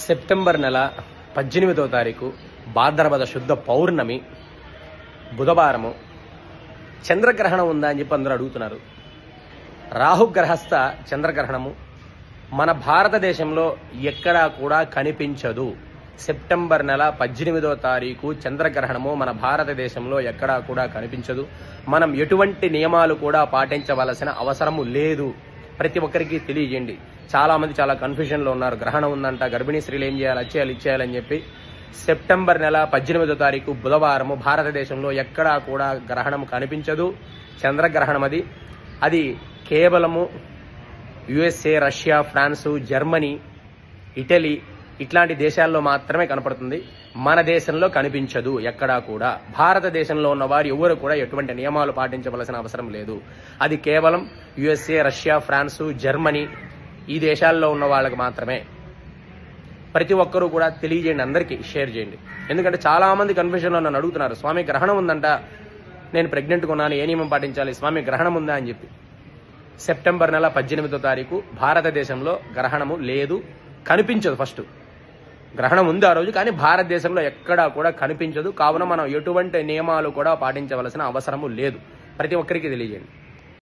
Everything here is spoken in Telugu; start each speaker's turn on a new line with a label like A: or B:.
A: సెప్టెంబర్ నెల 18వ తారీఖు భాద్రపద శుద్ధ పౌర్ణమి బుధవారము చంద్రగ్రహణం ఉందా అని చెప్పి అందరూ అడుగుతున్నారు. రాహుగ్రహస్థ చంద్రగ్రహణము మన భారతదేశంలో ఎక్కడా కూడా కనిపించదు. సెప్టెంబర్ నెల 18వ తారీఖు చంద్రగ్రహణము మన భారతదేశంలో ఎక్కడా కూడా కనిపించదు. మనం ఎటువంటి నియమాలు కూడా పాటించవలసిన అవసరము లేదు. ప్రతి ఒక్కరికి తెలియజేయండి. చాలా మంది చాలా కన్ఫ్యూజన్లో ఉన్నారు. గ్రహణం ఉందంట, గర్భిణీ స్త్రీలు ఏం చేయాలి, అది ఇచ్చేయాలని చెప్పి. సెప్టెంబర్ నెల 18వ తారీఖు బుధవారము భారతదేశంలో ఎక్కడా కూడా గ్రహణం కనిపించదు. చంద్రగ్రహణం అది కేవలము USA, Russia, France, Germany, Italy ఇట్లాంటి దేశాల్లో మాత్రమే కనపడుతుంది. మన దేశంలో కనిపించదు ఎక్కడా కూడా. భారతదేశంలో ఉన్న వారు ఎవరు కూడా ఎటువంటి నియమాలు పాటించవలసిన అవసరం లేదు. అది కేవలం యుఎస్ఏ, రష్యా, ఫ్రాన్సు, జర్మనీ ఈ దేశాల్లో ఉన్న వాళ్ళకి మాత్రమే. ప్రతి ఒక్కరూ కూడా తెలియజేయండి, అందరికీ షేర్ చేయండి. ఎందుకంటే చాలా మంది కన్ఫ్యూజన్లో నన్ను అడుగుతున్నారు, స్వామి గ్రహణం ఉందంట, నేను ప్రెగ్నెంట్గా ఉన్నాను, ఏ నియమం పాటించాలి, స్వామి గ్రహణం ఉందా అని చెప్పి. సెప్టెంబర్ నెల 18వ తారీఖు భారతదేశంలో గ్రహణము లేదు, కనిపించదు. ఫస్ట్ గ్రహణం ఉంది ఆ రోజు, కానీ భారతదేశంలో ఎక్కడా కూడా కనిపించదు. కావున మనం ఎటువంటి నియమాలు కూడా పాటించవలసిన అవసరము లేదు. ప్రతి ఒక్కరికి తెలియజేయండి.